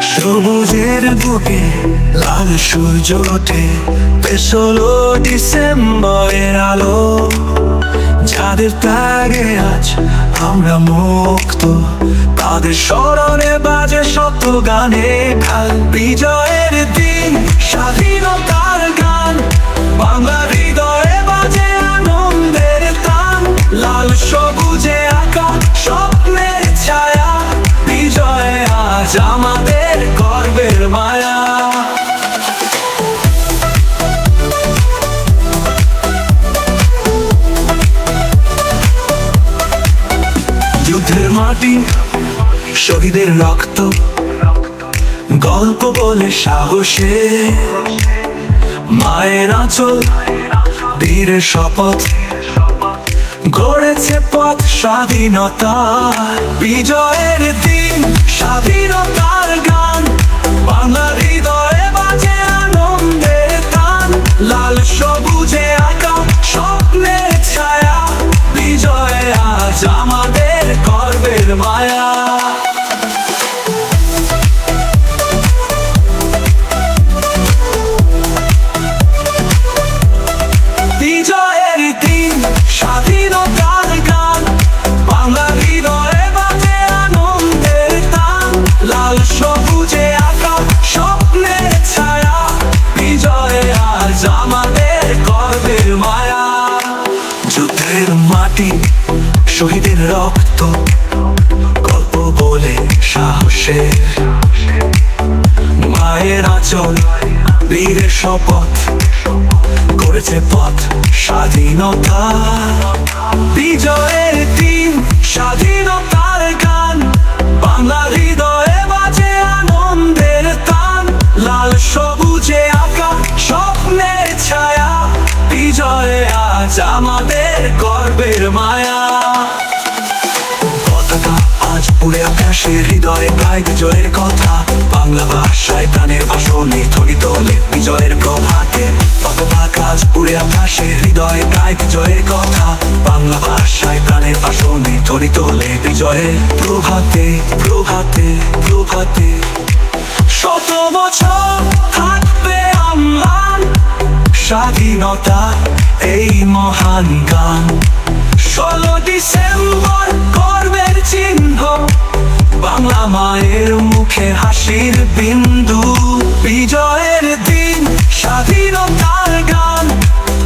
সবুজের বুকে লাল সূর্য ওঠে, বেশ হলো ডিসেম্বরের আলো। যাদের ত্যাগে আজ আমরা মুক্ত, তাদের স্মরণে বাজে শত গানে ঢাল। বিজয়ের দিন, স্বাধীনতার গান, বাংলা হৃদয়ে বাজে আনন্দের তান। লাল সবুজে আঁকা স্বপ্নের ছায়া, বিজয় আজ আমাদের গর্বের মায়া। যুদ্ধের মাটি, শহীদের রক্ত, গল্প বলে সাহসে। মায়ের আঁচল, বীরের শপথ, গড়েছে পথ স্বাধীনতা। বিজয়ের দিন, স্বাধীনতার গান, বাংলা হৃদয়ে বাজে আনন্দের তান। লাল সবুজে আঁকা স্বপ্নের ছায়া, বিজয় আজ আমাদের গর্বের মায়া। বিজয়ের দিন, স্বাধীনতার গান, বাংলা হৃদয়ে বাজে আনন্দের তান। লাল সবুজে আঁকা স্বপ্নের ছায়া, বিজয় আজ আমাদের গর্বের মায়া। যুদ্ধের মাটি, শহীদের রক্ত, গল্প বলে সাহসের। মায়ের আঁচল, বীরের শপথ, করেছে পথ স্বাধীনতা। বিজয়ের দিন, স্বাধীনতার গান, বাংলা হৃদয়ে বাজে আনন্দের তান। লাল সবুজে আঁকা স্বপ্নের ছায়া, বিজয় আজ আমাদের গর্বের মায়া। পতাকা আজ উড়ে আকাশে, হৃদয়ে গায় বিজয়ের কথা। বাংলা ভাষায় প্রাণের ভাষণে ধ্বনি তোলে বিজয়ের প্রভাতে। পতাকা আজ উড়ে আকাশে, হৃদয়ে গায় বিজয়ের কথা। বাংলা ভাষায় প্রাণের ভাষণে ধ্বনি তোলে বিজয়ের প্রভাতে। প্রভাতে প্রভাতে শত বছর থাকবে অম্লান, স্বাধীনতা এই মহান গান। 16 ডিসেম্বর গর্বের চিহ্ন, বাংলা মায়ের মুখে হাসির বিন্দু। বিজয়ের দিন, স্বাধীনতার গান,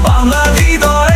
বাংলা হৃদয়